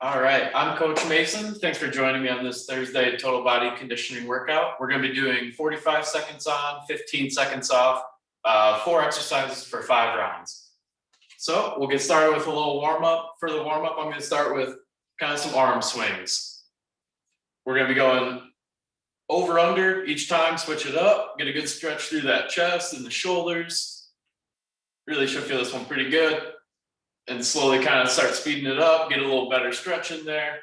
All right, I'm Coach Mason. Thanks for joining me on this Thursday total body conditioning workout. We're going to be doing 45 seconds on, 15 seconds off, 4 exercises for 5 rounds. So we'll get started with a little warm up. For the warm up, I'm going to start with kind of some arm swings. We're going to be going over under each time, switch it up, get a good stretch through that chest and the shoulders. Really should feel this one pretty good. And slowly kind of start speeding it up, get a little better stretch in there.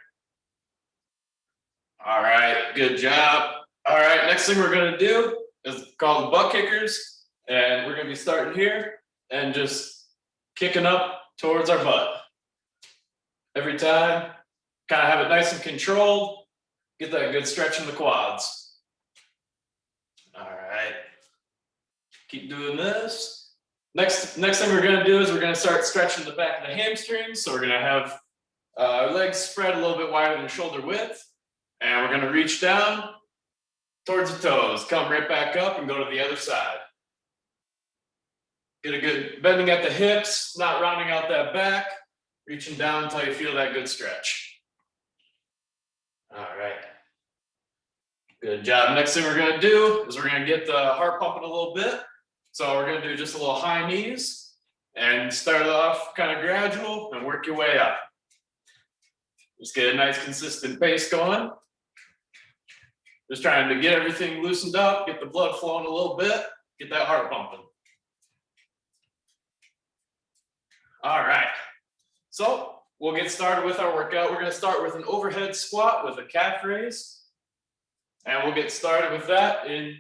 All right, good job. All right, next thing we're gonna do is called butt kickers. And we're gonna be starting here and just kicking up towards our butt. Every time, kind of have it nice and controlled, get that good stretch in the quads. All right, keep doing this. Next thing we're going to do is we're going to start stretching the back of the hamstrings. So we're going to have our legs spread a little bit wider than shoulder width. And we're going to reach down towards the toes, come right back up and go to the other side. Get a good bending at the hips, not rounding out that back, reaching down until you feel that good stretch. All right. Good job. Next thing we're going to do is we're going to get the heart pumping a little bit. So we're going to do just a little high knees and start off kind of gradual and work your way up. Just get a nice consistent pace going. Just trying to get everything loosened up, get the blood flowing a little bit, get that heart pumping. All right, so we'll get started with our workout. We're going to start with an overhead squat with a calf raise. And we'll get started with that in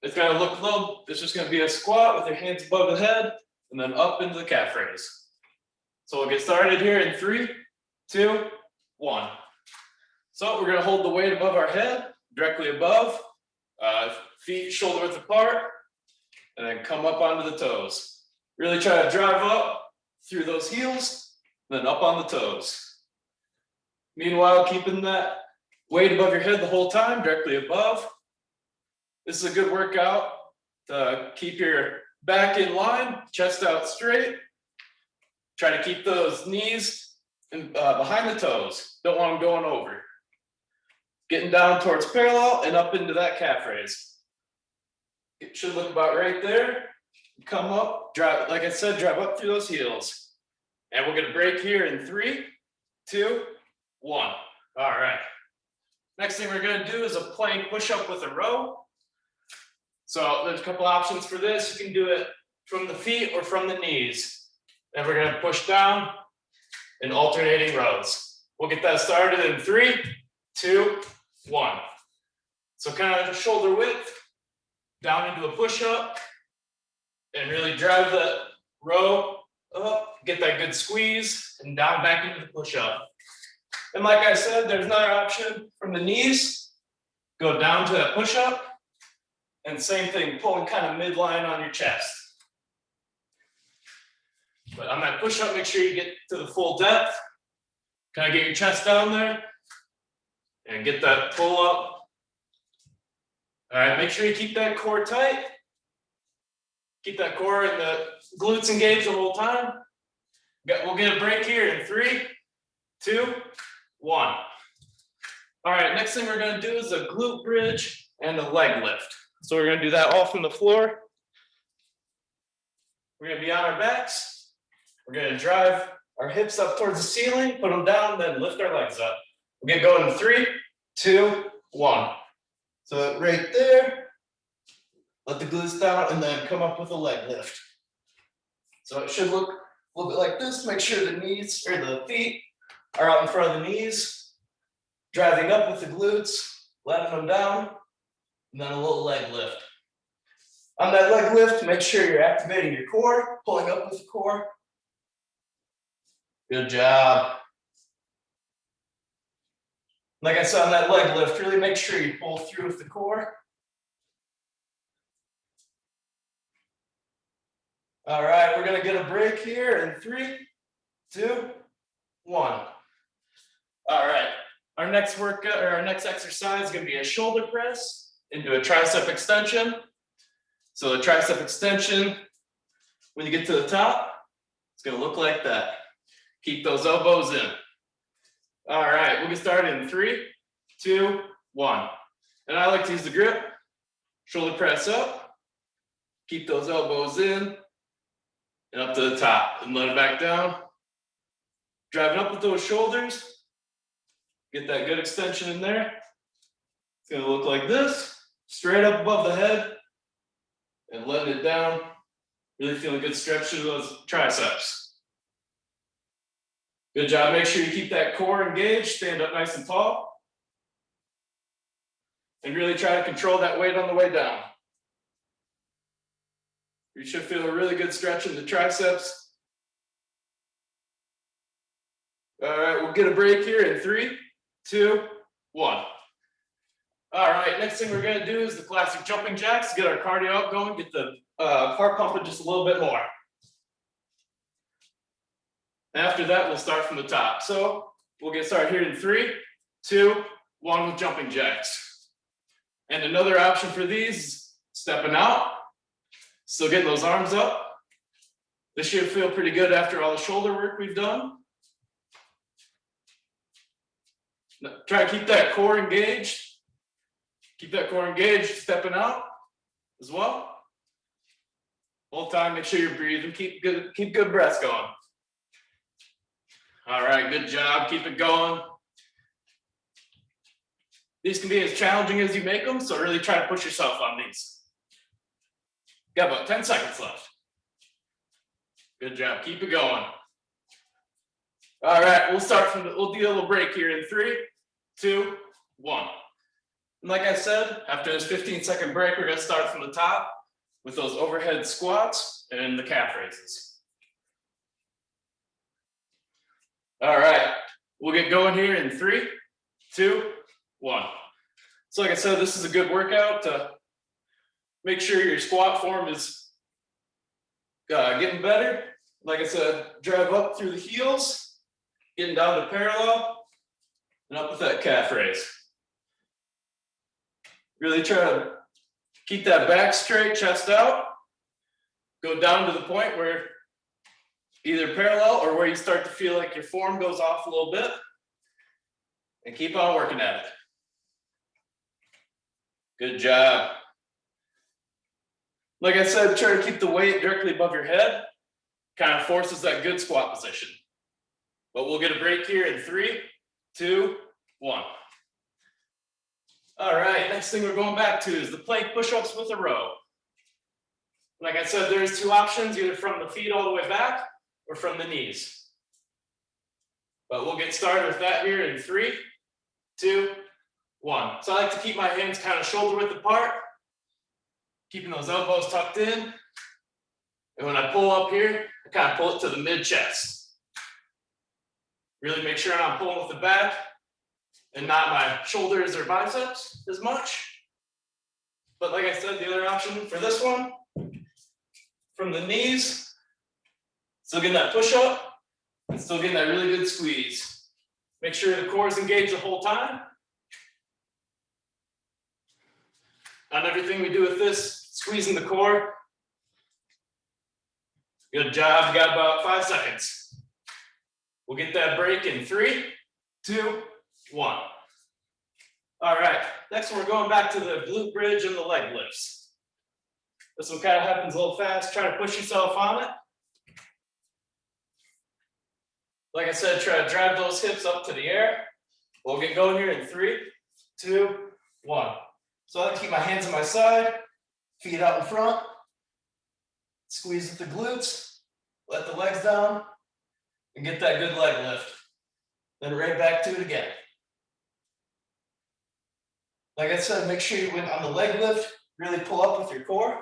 it's going to look low. It's just going to be a squat with your hands above the head and then up into the calf raise. So we'll get started here in 3, 2, 1. So we're going to hold the weight above our head, directly above, feet shoulder width apart, and then come up onto the toes. Really try to drive up through those heels, then up on the toes. Meanwhile, keeping that weight above your head the whole time, directly above. This is a good workout to keep your back in line, chest out straight. Try to keep those knees behind the toes. Don't want them going over. Getting down towards parallel and up into that calf raise. It should look about right there. Come up, drive, like I said, drive up through those heels. And we're going to break here in 3, 2, 1. All right. Next thing we're going to do is a plank push-up with a row. So there's a couple options for this. You can do it from the feet or from the knees. And we're going to push down in alternating rows. We'll get that started in 3, 2, 1. So kind of shoulder width, down into a push-up, and really drive the row up, get that good squeeze, and down back into the push-up. And like I said, there's another option from the knees. Go down to that push-up. And same thing, pulling kind of midline on your chest. But on that push-up, make sure you get to the full depth. Kind of get your chest down there. And get that pull up. All right, make sure you keep that core tight. Keep that core and the glutes engaged the whole time. We'll get a break here in 3, 2, 1. All right, next thing we're going to do is a glute bridge and a leg lift. So we're going to do that all from the floor. We're going to be on our backs. We're going to drive our hips up towards the ceiling, put them down, then lift our legs up. We're going to go in 3, 2, 1. So right there, let the glutes down and then come up with a leg lift. So it should look a little bit like this. Make sure the knees or the feet are out in front of the knees. Driving up with the glutes, letting them down. And then a little leg lift. On that leg lift, make sure you're activating your core, pulling up with the core. Good job. Like I said, on that leg lift, really make sure you pull through with the core. All right, we're going to get a break here in 3, 2, 1. All right, our next workout or our next exercise is going to be a shoulder press into a tricep extension. So the tricep extension, when you get to the top, it's going to look like that. Keep those elbows in. All right, we'll get started in 3, 2, 1. And I like to use the grip, shoulder press up, keep those elbows in, and up to the top, and let it back down. Driving up with those shoulders, get that good extension in there. It's gonna look like this, straight up above the head, and letting it down. Really feeling good stretch to those triceps. Good job, make sure you keep that core engaged, stand up nice and tall. And really try to control that weight on the way down. You should feel a really good stretch in the triceps. All right, we'll get a break here in 3, 2, 1. All right, next thing we're gonna do is the classic jumping jacks, get our cardio up going, get the heart pumping just a little bit more. After that, we'll start from the top. So we'll get started here in 3, 2, 1 with jumping jacks. And another option for these, stepping out, still getting those arms up. This should feel pretty good after all the shoulder work we've done. Try to keep that core engaged. Keep that core engaged, stepping out as well. Whole time, make sure you're breathing, keep good breaths going. All right, good job, keep it going. These can be as challenging as you make them, so really try to push yourself on these. Got about 10 seconds left. Good job, keep it going. All right, we'll do a little break here in 3, 2, 1. And like I said, after this 15-second break, we're gonna start from the top with those overhead squats and the calf raises. All right, we'll get going here in 3, 2, 1. So like I said, this is a good workout to make sure your squat form is getting better. Like I said, drive up through the heels, getting down to parallel, and up with that calf raise. Really try to keep that back straight, chest out. Go down to the point where either parallel or where you start to feel like your form goes off a little bit. And keep on working at it. Good job. Like I said, try to keep the weight directly above your head. Kind of forces that good squat position. But we'll get a break here in 3, 2, 1. All right, next thing we're going back to is the plank push-ups with a row. Like I said, there's 2 options, either from the feet all the way back or from the knees. But we'll get started with that here in 3, 2, 1. So I like to keep my hands kind of shoulder width apart, keeping those elbows tucked in. And when I pull up here, I kind of pull it to the mid-chest. Really make sure I'm pulling with the back and not my shoulders or biceps as much. But like I said, the other option for this one, from the knees, still getting that push up and still getting that really good squeeze. Make sure the core is engaged the whole time. On everything we do with this, squeezing the core. Good job, you got about 5 seconds. We'll get that break in 3, 2, 1. All right, next one we're going back to the glute bridge and the leg lifts. This one kind of happens a little fast. Try to push yourself on it. Like I said, try to drive those hips up to the air. We'll get going here in 3, 2, 1. So I like to keep my hands on my side, feet out in front, squeeze at the glutes, let the legs down, and get that good leg lift. Then right back to it again. Like I said, make sure you, on the leg lift, really pull up with your core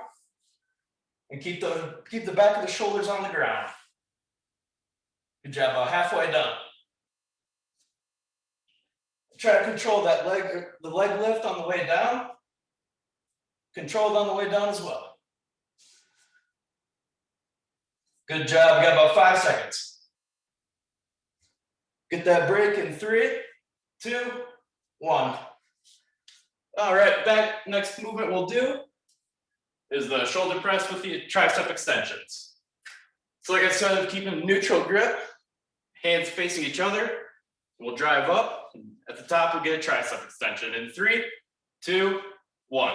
and keep the back of the shoulders on the ground. Good job, about halfway done. Try to control the leg lift on the way down. Control it on the way down as well. Good job, we got about 5 seconds. Get that break in 3, 2, 1. All right, that next movement we'll do is the shoulder press with the tricep extensions. So like I said, keeping a neutral grip, hands facing each other, We'll drive up. At the top, we'll get a tricep extension in 3, 2, 1.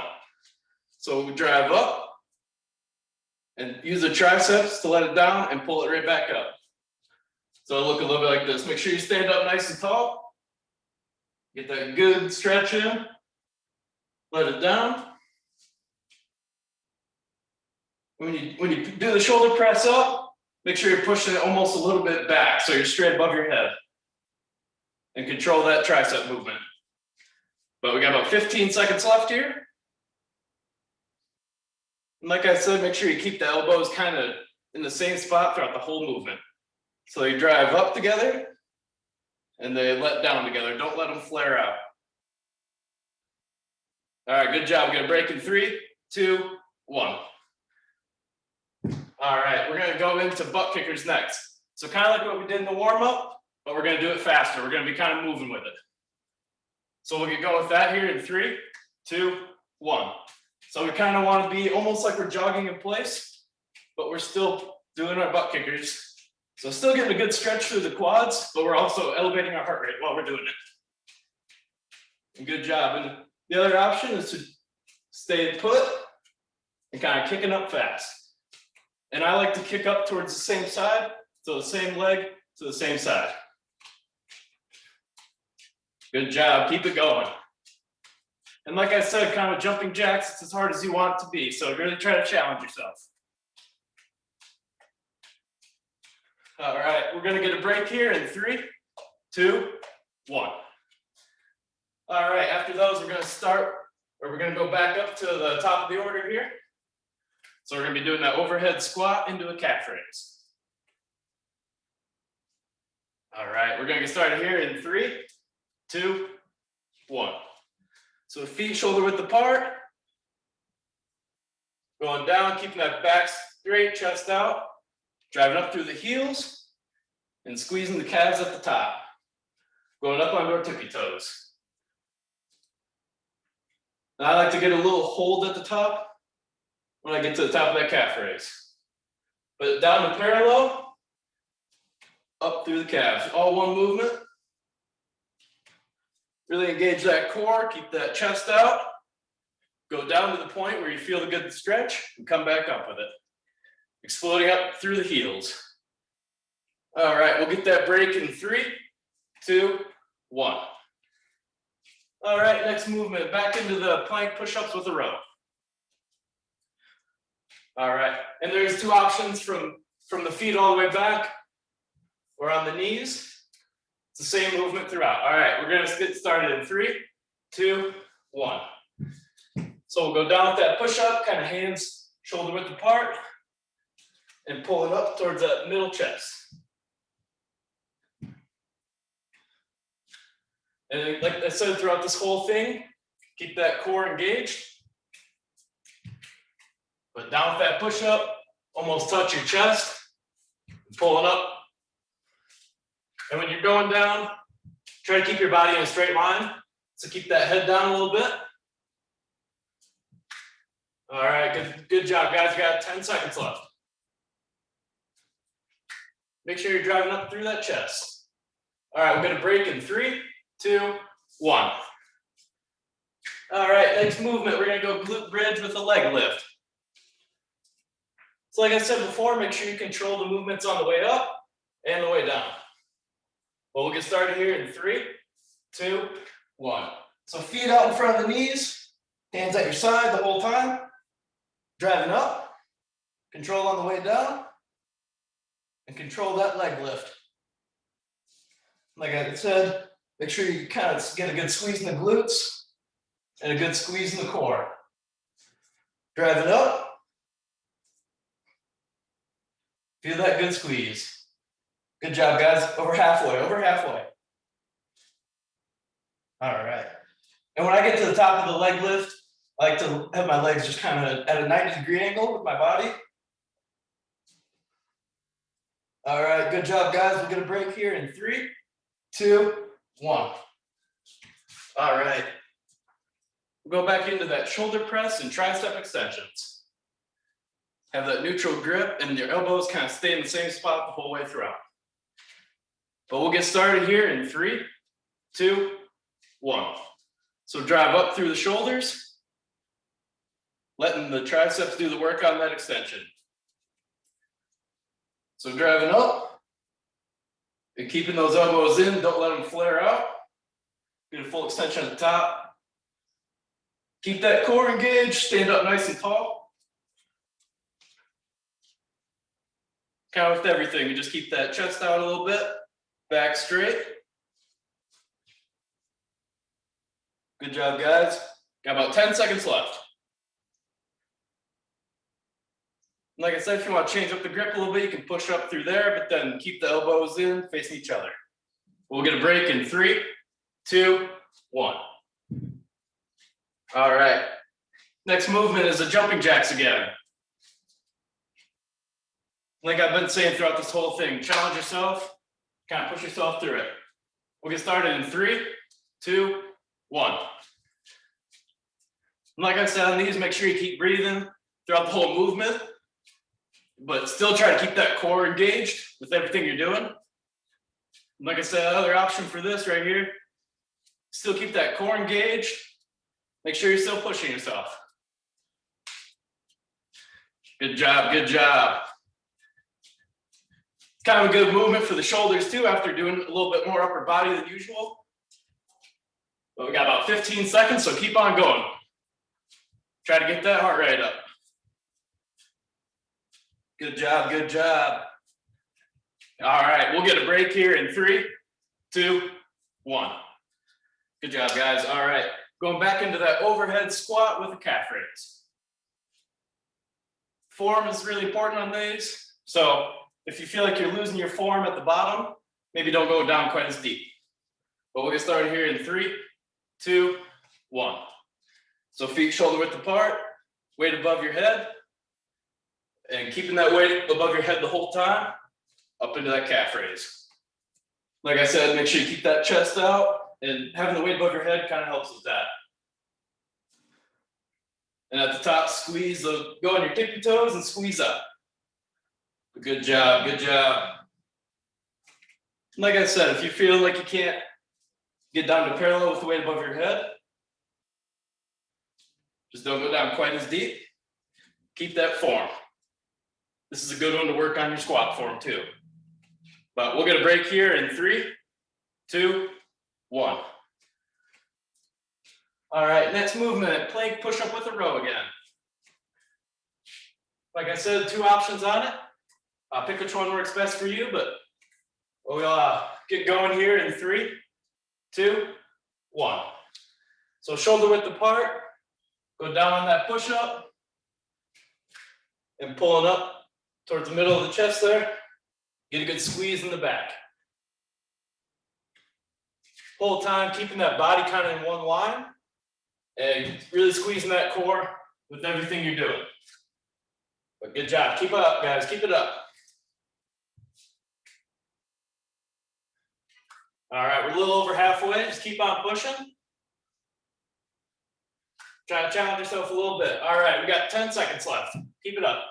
So we drive up and use the triceps to let it down and pull it right back up. So it'll look a little bit like this. Make sure you stand up nice and tall. Get that good stretch in. Let it down. When you do the shoulder press up, make sure you're pushing it almost a little bit back so you're straight above your head. And control that tricep movement. But we got about 15 seconds left here. And like I said, make sure you keep the elbows kind of in the same spot throughout the whole movement. So you drive up together and they let down together. Don't let them flare out. All right, good job. We're gonna break in 3, 2, 1. All right, we're gonna go into butt kickers next. So kind of like what we did in the warm up, but we're gonna do it faster. We're gonna be kind of moving with it. So we'll get going with that here in 3, 2, 1. So we kind of want to be almost like we're jogging in place, but we're still doing our butt kickers. So still getting a good stretch through the quads, but we're also elevating our heart rate while we're doing it. And good job. And the other option is to stay put and kind of kicking up fast. And I like to kick up towards the same side, so the same leg to the same side. Good job, keep it going. And like I said, kind of jumping jacks, it's as hard as you want it to be, so really try to challenge yourself. All right, we're gonna get a break here in 3, 2, 1. All right, after those, we're gonna go back up to the top of the order here. So we're gonna be doing that overhead squat into a calf raise. All right, we're gonna get started here in 3, 2, 1. So feet shoulder width apart. Going down, keeping that back straight, chest out. Driving up through the heels and squeezing the calves at the top. Going up onto our tippy toes. And I like to get a little hold at the top when I get to the top of that calf raise. But down to parallel, up through the calves. All one movement. Really engage that core, keep that chest out. Go down to the point where you feel the good stretch and come back up with it. Exploding up through the heels. All right, we'll get that break in 3, 2, 1. All right, next movement, back into the plank push-ups with a row. All right, and there's 2 options from the feet all the way back or on the knees. It's the same movement throughout. All right, we're gonna get started in 3, 2, 1. So we'll go down with that push-up, kind of hands shoulder width apart, and pull it up towards that middle chest. And like I said, throughout this whole thing, keep that core engaged. But down with that push-up, almost touch your chest, pull it up. And when you're going down, try to keep your body in a straight line. So keep that head down a little bit. All right, good job, guys. You got 10 seconds left. Make sure you're driving up through that chest. All right, we're gonna break in 3, 2, 1. All right, next movement, we're gonna go glute bridge with a leg lift. So like I said before, make sure you control the movements on the way up and the way down. Well, we'll get started here in 3, 2, 1. So feet out in front of the knees, hands at your side the whole time. Driving up, control on the way down, and control that leg lift. Like I said, make sure you kind of get a good squeeze in the glutes and a good squeeze in the core. Driving up. Feel that good squeeze. Good job, guys. Over halfway, over halfway. All right. And when I get to the top of the leg lift, I like to have my legs just kind of at a 90-degree angle with my body. All right, good job, guys. We're gonna break here in 3, 2, 1. All right. We'll go back into that shoulder press and tricep extensions. Have that neutral grip and your elbows kind of stay in the same spot the whole way throughout. But we'll get started here in 3, 2, 1. So drive up through the shoulders, letting the triceps do the work on that extension. So driving up and keeping those elbows in, don't let them flare out. Get a full extension at the top. Keep that core engaged, stand up nice and tall. Kind of with everything, you just keep that chest out a little bit, back straight. Good job, guys. Got about 10 seconds left. Like I said, if you want to change up the grip a little bit, you can push up through there, but then keep the elbows in, facing each other. We'll get a break in 3, 2, 1. All right. Next movement is the jumping jacks again. Like I've been saying throughout this whole thing, challenge yourself, kind of push yourself through it. We'll get started in 3, 2, 1. And like I said on these, make sure you keep breathing throughout the whole movement, but still try to keep that core engaged with everything you're doing. And like I said, another option for this right here, still keep that core engaged. Make sure you're still pushing yourself. Good job, good job. It's kind of a good movement for the shoulders too after doing a little bit more upper body than usual. But we got about 15 seconds, so keep on going. Try to get that heart rate up. Good job, good job. All right, we'll get a break here in 3, 2, 1. Good job, guys. All right, going back into that overhead squat with a calf raise. Form is really important on these. So if you feel like you're losing your form at the bottom, maybe don't go down quite as deep. But we'll get started here in 3, 2, 1. So feet shoulder width apart, weight above your head, and keeping that weight above your head the whole time, up into that calf raise. Like I said, make sure you keep that chest out, and having the weight above your head kind of helps with that. And at the top, squeeze, go on your tippy toes and squeeze up. Good job, good job. Like I said, if you feel like you can't get down to parallel with the weight above your head, just don't go down quite as deep. Keep that form. This is a good one to work on your squat form too. But we'll get a break here in 3, 2, 1. All right, next movement, plank push-up with a row again. Like I said, 2 options on it. Pick which one works best for you, but we'll get going here in 3, 2, 1. So shoulder width apart, go down on that push-up, and pulling up towards the middle of the chest there. Get a good squeeze in the back. Whole time keeping that body kind of in one line and really squeezing that core with everything you're doing. But good job. Keep up, guys. Keep it up. All right, we're a little over halfway. Just keep on pushing. Try to challenge yourself a little bit. All right, we got 10 seconds left. Keep it up.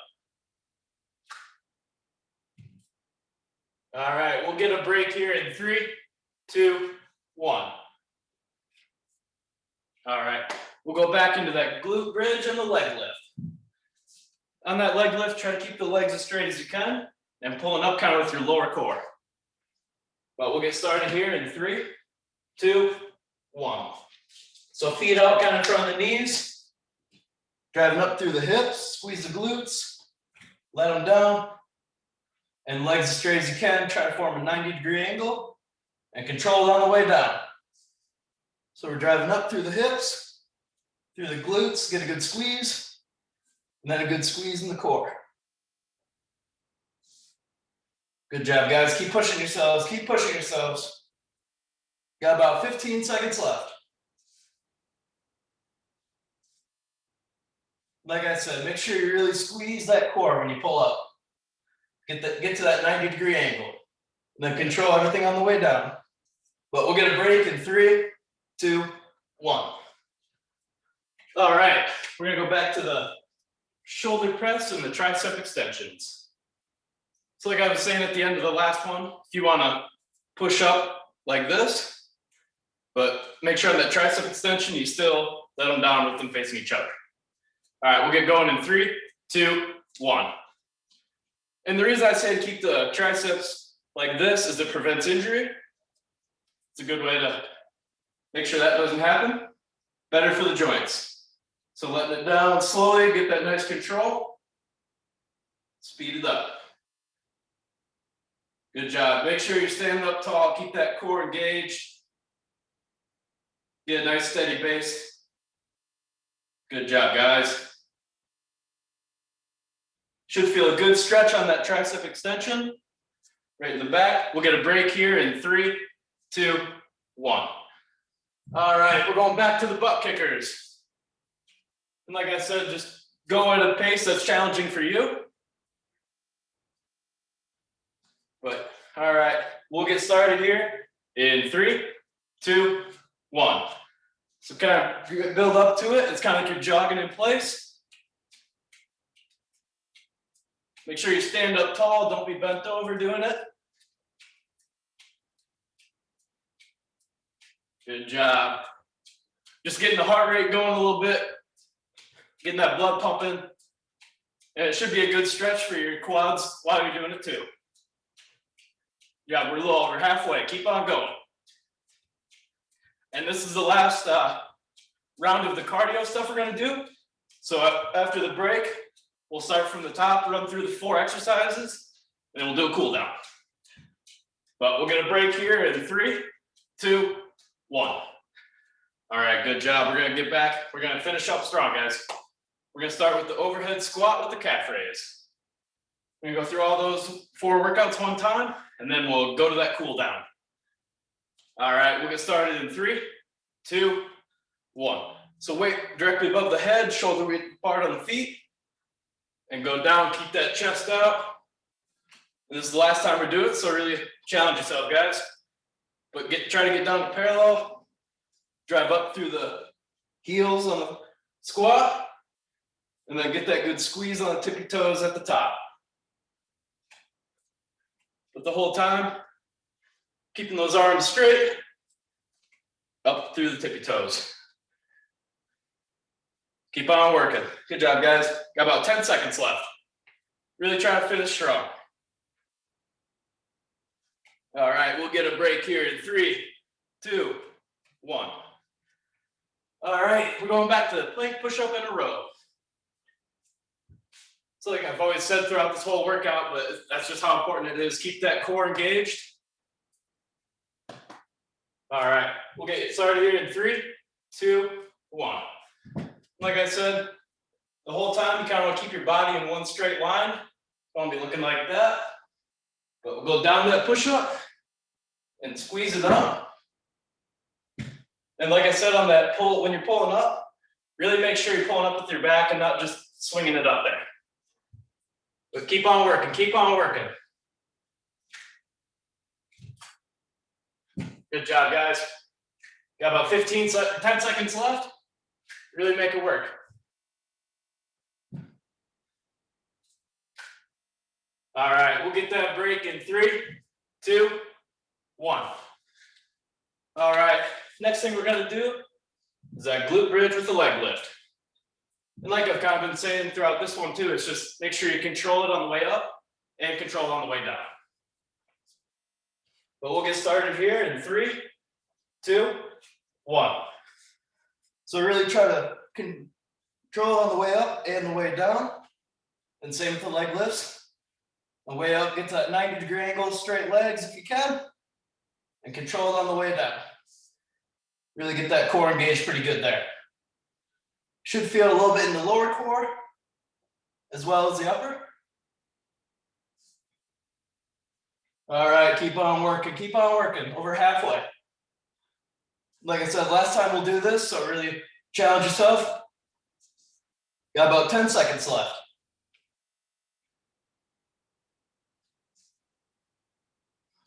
All right, we'll get a break here in 3, 2, 1. All right, we'll go back into that glute bridge and the leg lift. On that leg lift, try to keep the legs as straight as you can and pulling up kind of with your lower core. But we'll get started here in 3, 2, 1. So feet out kind of in front of the knees, driving up through the hips, squeeze the glutes, let them down, and legs as straight as you can. Try to form a 90-degree angle and control it on the way down. So we're driving up through the hips, through the glutes, get a good squeeze, and then a good squeeze in the core. Good job, guys. Keep pushing yourselves. Keep pushing yourselves. Got about 15 seconds left. Like I said, make sure you really squeeze that core when you pull up. Get to that 90-degree angle. And then control everything on the way down. But we'll get a break in 3, 2, 1. All right, we're gonna go back to the shoulder press and the tricep extensions. So like I was saying at the end of the last one, if you wanna push up like this, but make sure on that tricep extension, you still let them down with them facing each other. All right, we'll get going in 3, 2, 1. And the reason I say to keep the triceps like this is it prevents injury. It's a good way to make sure that doesn't happen. Better for the joints. So letting it down slowly, get that nice control. Speed it up. Good job. Make sure you're standing up tall. Keep that core engaged. Get a nice steady base. Good job, guys. Should feel a good stretch on that tricep extension. Right in the back. We'll get a break here in 3, 2, 1. All right, we're going back to the butt kickers. And like I said, just go at a pace that's challenging for you. But all right, we'll get started here in 3, 2, 1. So kind of build up to it. It's kind of like you're jogging in place. Make sure you stand up tall. Don't be bent over doing it. Good job. Just getting the heart rate going a little bit, getting that blood pumping. And it should be a good stretch for your quads while you're doing it too. Yeah, we're a little over halfway. Keep on going. And this is the last round of the cardio stuff we're going to do. So after the break, we'll start from the top, run through the 4 exercises, and then we'll do a cool down. But we'll get a break here in 3, 2, 1. All right, good job. We're going to get back. We're going to finish up strong, guys. We're going to start with the overhead squat with the calf raise. We're going to go through all those 4 workouts one time, and then we'll go to that cool down. All right, we'll get started in 3, 2, 1. So weight directly above the head, shoulder width apart on the feet, and go down, keep that chest out. And this is the last time we do it, so really challenge yourself, guys. But try to get down to parallel, drive up through the heels on the squat, and then get that good squeeze on the tippy toes at the top. But the whole time, keeping those arms straight, up through the tippy toes. Keep on working. Good job, guys. Got about 10 seconds left. Really try to finish strong. All right, we'll get a break here in 3, 2, 1. All right, we're going back to the plank push-up in a row. So like I've always said throughout this whole workout, but that's just how important it is. Keep that core engaged. All right, we'll get started here in 3, 2, 1. Like I said, the whole time you kind of want to keep your body in one straight line. Don't want to be looking like that. But we'll go down to that push-up and squeeze it up. And like I said on that pull, when you're pulling up, really make sure you're pulling up with your back and not just swinging it up there. But keep on working, keep on working. Good job, guys. Got about 10 seconds left. Really make it work. All right, we'll get that break in 3, 2, 1. All right, next thing we're gonna do is that glute bridge with the leg lift. And like I've kind of been saying throughout this one too, it's just make sure you control it on the way up and control it on the way down. But we'll get started here in 3, 2, 1. So really try to control on the way up and the way down. And same with the leg lifts. On the way up, get to that 90-degree angle, straight legs if you can. And control it on the way down. Really get that core engaged pretty good there. Should feel a little bit in the lower core as well as the upper. All right, keep on working, over halfway. Like I said, last time we'll do this, so really challenge yourself. Got about 10 seconds left.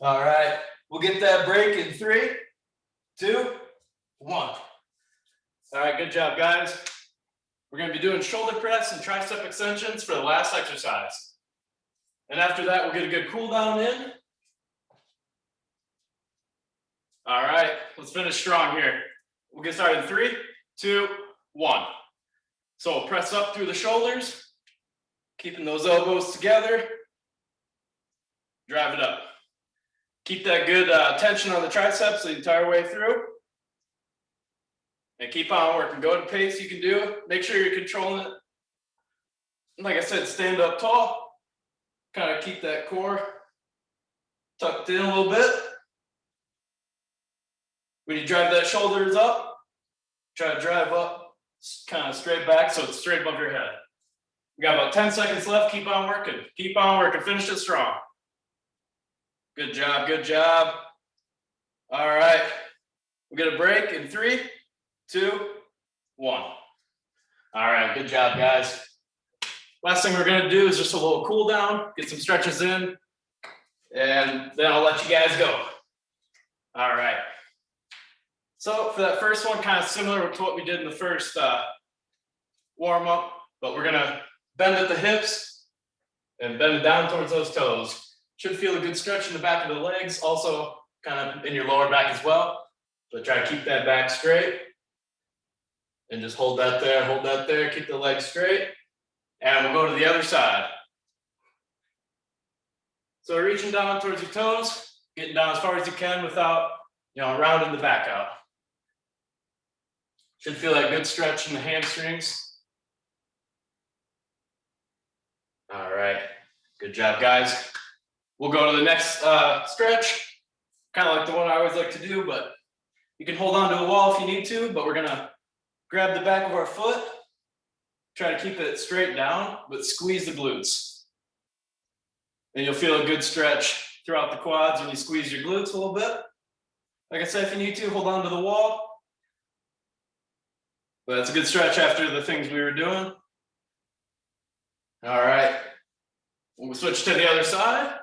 All right, we'll get that break in 3, 2, 1. All right, good job, guys. We're gonna be doing shoulder press and tricep extensions for the last exercise. And after that, we'll get a good cool down in. All right, let's finish strong here. We'll get started in 3, 2, 1. So press up through the shoulders, keeping those elbows together. Drive it up. Keep that good tension on the triceps the entire way through. And keep on working. Go at a pace you can do. Make sure you're controlling it. Like I said, stand up tall. Kind of keep that core tucked in a little bit. When you drive that shoulders up, try to drive up kind of straight back so it's straight above your head. We got about 10 seconds left. Keep on working. Keep on working. Finish it strong. Good job. Good job. All right. We'll get a break in 3, 2, 1. All right. Good job, guys. Last thing we're going to do is just a little cool down, get some stretches in, and then I'll let you guys go. All right. So for that first one, kind of similar to what we did in the first warm up, but we're going to bend at the hips and bend it down towards those toes. Should feel a good stretch in the back of the legs, also kind of in your lower back as well. But try to keep that back straight and just hold that there, keep the legs straight. And we'll go to the other side. So reaching down towards your toes, getting down as far as you can without, rounding the back out. Should feel that good stretch in the hamstrings. All right, good job, guys. We'll go to the next stretch, kind of like the one I always like to do, but you can hold on to a wall if you need to, but we're gonna grab the back of our foot, try to keep it straight down, but squeeze the glutes. And you'll feel a good stretch throughout the quads when you squeeze your glutes a little bit. Like I said, if you need to, hold on to the wall. But it's a good stretch after the things we were doing. All right, we'll switch to the other side.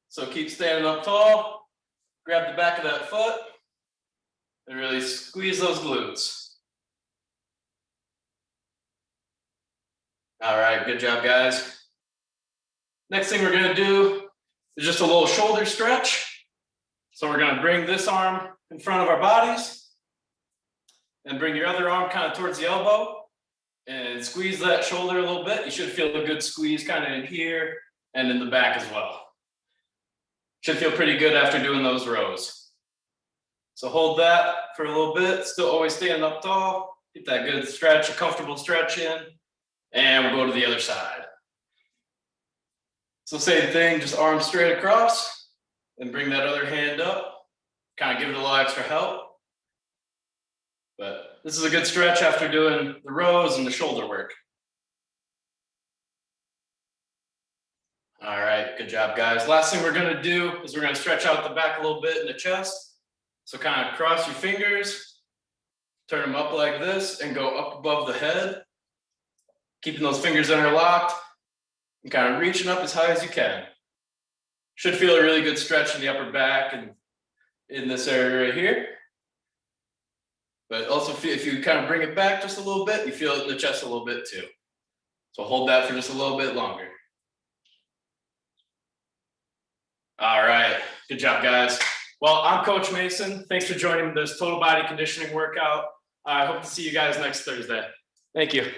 So keep standing up tall, grab the back of that foot, and really squeeze those glutes. All right, good job, guys. Next thing we're gonna do is just a little shoulder stretch. So we're gonna bring this arm in front of our bodies and bring your other arm kind of towards the elbow and squeeze that shoulder a little bit. You should feel a good squeeze kind of in here and in the back as well. Should feel pretty good after doing those rows. So hold that for a little bit, still always standing up tall, get that good stretch, a comfortable stretch in, and we'll go to the other side. So same thing, just arms straight across and bring that other hand up, kind of give it a little extra help. But this is a good stretch after doing the rows and the shoulder work. All right, good job, guys. Last thing we're gonna do is we're gonna stretch out the back a little bit in the chest. So kind of cross your fingers, turn them up like this and go up above the head. Keeping those fingers interlocked and kind of reaching up as high as you can. Should feel a really good stretch in the upper back and in this area right here. But also if you kind of bring it back just a little bit, you feel it in the chest a little bit too. So hold that for just a little bit longer. All right, good job, guys. Well, I'm Coach Mason. Thanks for joining this total body conditioning workout. I hope to see you guys next Thursday. Thank you.